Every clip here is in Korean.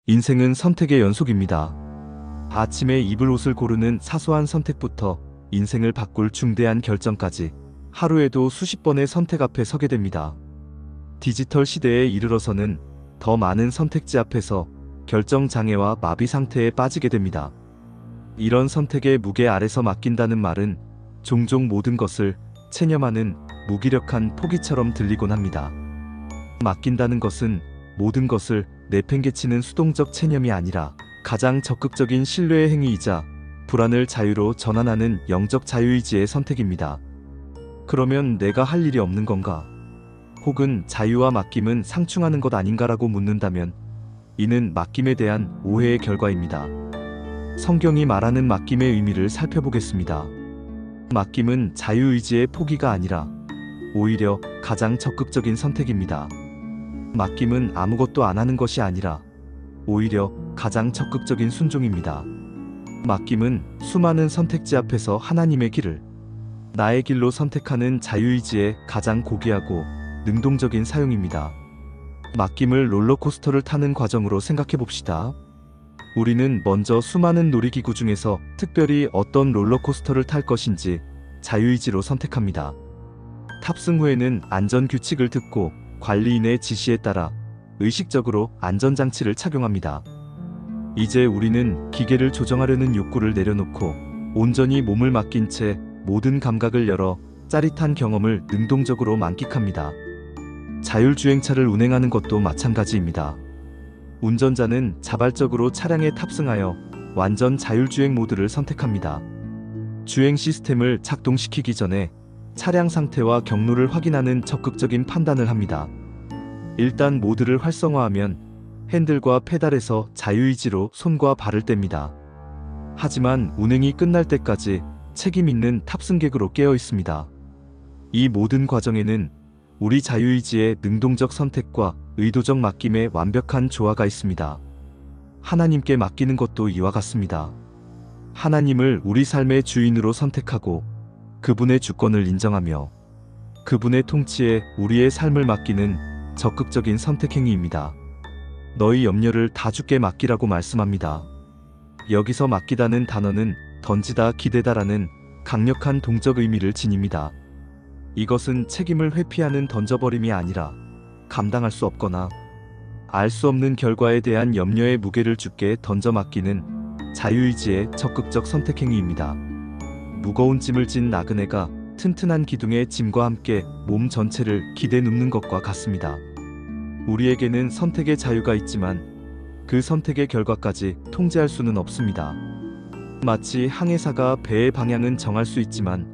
인생은 선택의 연속입니다. 아침에 입을 옷을 고르는 사소한 선택부터 인생을 바꿀 중대한 결정까지 하루에도 수십 번의 선택 앞에 서게 됩니다. 디지털 시대에 이르러서는 더 많은 선택지 앞에서 결정 장애와 마비 상태에 빠지게 됩니다. 이런 선택의 무게 아래서 맡긴다는 말은 종종 모든 것을 체념하는 무기력한 포기처럼 들리곤 합니다. 맡긴다는 것은 모든 것을 내팽개치는 수동적 체념이 아니라 가장 적극적인 신뢰의 행위이자 불안을 자유로 전환하는 영적 자유의지의 선택입니다. 그러면 내가 할 일이 없는 건가? 혹은 자유와 맡김은 상충하는 것 아닌가라고 묻는다면 이는 맡김에 대한 오해의 결과입니다. 성경이 말하는 맡김의 의미를 살펴보겠습니다. 맡김은 자유의지의 포기가 아니라 오히려 가장 적극적인 선택입니다. 맡김은 아무것도 안 하는 것이 아니라 오히려 가장 적극적인 순종입니다. 맡김은 수많은 선택지 앞에서 하나님의 길을 나의 길로 선택하는 자유의지의 가장 고귀하고 능동적인 사용입니다. 맡김을 롤러코스터를 타는 과정으로 생각해 봅시다. 우리는 먼저 수많은 놀이기구 중에서 특별히 어떤 롤러코스터를 탈 것인지 자유의지로 선택합니다. 탑승 후에는 안전규칙을 듣고 관리인의 지시에 따라 의식적으로 안전장치를 착용합니다. 이제 우리는 기계를 조정하려는 욕구를 내려놓고 온전히 몸을 맡긴 채 모든 감각을 열어 짜릿한 경험을 능동적으로 만끽합니다. 자율주행차를 운행하는 것도 마찬가지입니다. 운전자는 자발적으로 차량에 탑승하여 완전 자율주행 모드를 선택합니다. 주행 시스템을 작동시키기 전에 차량 상태와 경로를 확인하는 적극적인 판단을 합니다. 일단 모드를 활성화하면 핸들과 페달에서 자유의지로 손과 발을 뗍니다. 하지만 운행이 끝날 때까지 책임 있는 탑승객으로 깨어 있습니다. 이 모든 과정에는 우리 자유의지의 능동적 선택과 의도적 맡김의 완벽한 조화가 있습니다. 하나님께 맡기는 것도 이와 같습니다. 하나님을 우리 삶의 주인으로 선택하고 그분의 주권을 인정하며 그분의 통치에 우리의 삶을 맡기는 적극적인 선택행위입니다. 너희 염려를 다 주께 맡기라고 말씀합니다. 여기서 맡기다는 단어는 던지다, 기대다라는 강력한 동적 의미를 지닙니다. 이것은 책임을 회피하는 던져버림이 아니라 감당할 수 없거나 알 수 없는 결과에 대한 염려의 무게를 주께 던져 맡기는 자유의지의 적극적 선택행위입니다. 무거운 짐을 진 나그네가 튼튼한 기둥의 짐과 함께 몸 전체를 기대 눕는 것과 같습니다. 우리에게는 선택의 자유가 있지만 그 선택의 결과까지 통제할 수는 없습니다. 마치 항해사가 배의 방향은 정할 수 있지만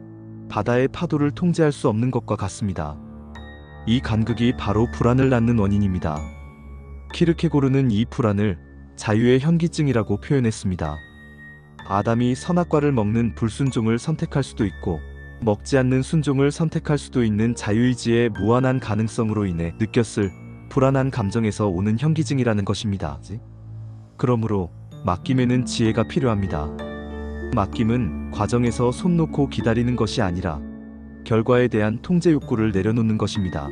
바다의 파도를 통제할 수 없는 것과 같습니다. 이 간극이 바로 불안을 낳는 원인입니다. 키르케고르는 이 불안을 자유의 현기증이라고 표현했습니다. 아담이 선악과를 먹는 불순종을 선택할 수도 있고 먹지 않는 순종을 선택할 수도 있는 자유의지의 무한한 가능성으로 인해 느꼈을 불안한 감정에서 오는 현기증이라는 것입니다. 그러므로 맡김에는 지혜가 필요합니다. 맡김은 과정에서 손 놓고 기다리는 것이 아니라 결과에 대한 통제 욕구를 내려놓는 것입니다.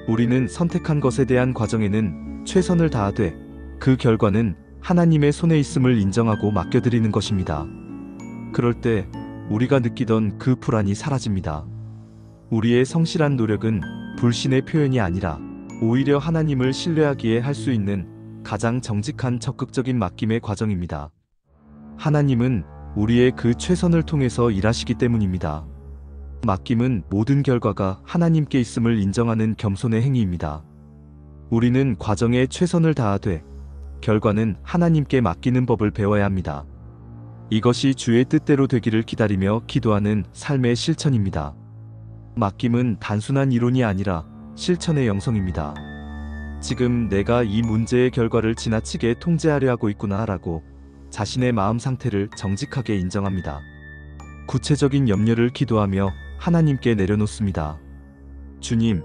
우리는 선택한 것에 대한 과정에는 최선을 다하되 그 결과는 하나님의 손에 있음을 인정하고 맡겨드리는 것입니다. 그럴 때 우리가 느끼던 그 불안이 사라집니다. 우리의 성실한 노력은 불신의 표현이 아니라 오히려 하나님을 신뢰하기에 할 수 있는 가장 정직한 적극적인 맡김의 과정입니다. 하나님은 우리의 그 최선을 통해서 일하시기 때문입니다. 맡김은 모든 결과가 하나님께 있음을 인정하는 겸손의 행위입니다. 우리는 과정에 최선을 다하되 결과는 하나님께 맡기는 법을 배워야 합니다. 이것이 주의 뜻대로 되기를 기다리며 기도하는 삶의 실천입니다. 맡김은 단순한 이론이 아니라 실천의 영성입니다. 지금 내가 이 문제의 결과를 지나치게 통제하려 하고 있구나 라고 자신의 마음 상태를 정직하게 인정합니다. 구체적인 염려를 기도하며 하나님께 내려놓습니다. 주님,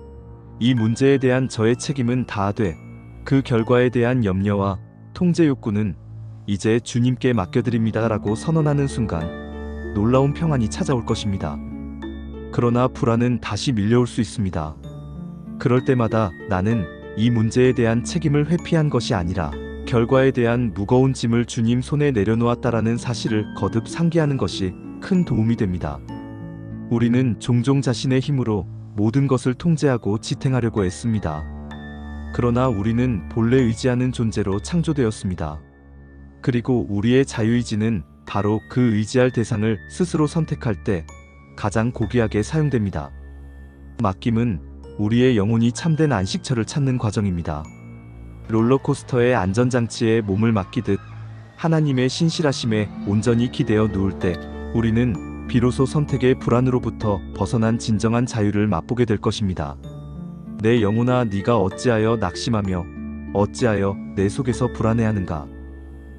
이 문제에 대한 저의 책임은 다하되 그 결과에 대한 염려와 통제 욕구는 이제 주님께 맡겨드립니다 라고 선언하는 순간 놀라운 평안이 찾아올 것입니다. 그러나 불안은 다시 밀려올 수 있습니다. 그럴 때마다 나는 이 문제에 대한 책임을 회피한 것이 아니라 결과에 대한 무거운 짐을 주님 손에 내려놓았다라는 사실을 거듭 상기하는 것이 큰 도움이 됩니다. 우리는 종종 자신의 힘으로 모든 것을 통제하고 지탱하려고 애씁니다. 그러나 우리는 본래 의지하는 존재로 창조되었습니다. 그리고 우리의 자유의지는 바로 그 의지할 대상을 스스로 선택할 때 가장 고귀하게 사용됩니다. 맡김은 우리의 영혼이 참된 안식처를 찾는 과정입니다. 롤러코스터의 안전장치에 몸을 맡기듯 하나님의 신실하심에 온전히 기대어 누울 때 우리는 비로소 선택의 불안으로부터 벗어난 진정한 자유를 맛보게 될 것입니다. 내 영혼아, 네가 어찌하여 낙심하며 어찌하여 내 속에서 불안해하는가?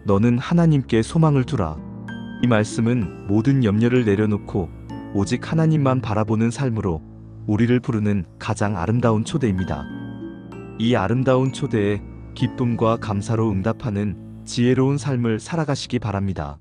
너는 하나님께 소망을 두라. 이 말씀은 모든 염려를 내려놓고 오직 하나님만 바라보는 삶으로 우리를 부르는 가장 아름다운 초대입니다. 이 아름다운 초대에 기쁨과 감사로 응답하는 지혜로운 삶을 살아가시기 바랍니다.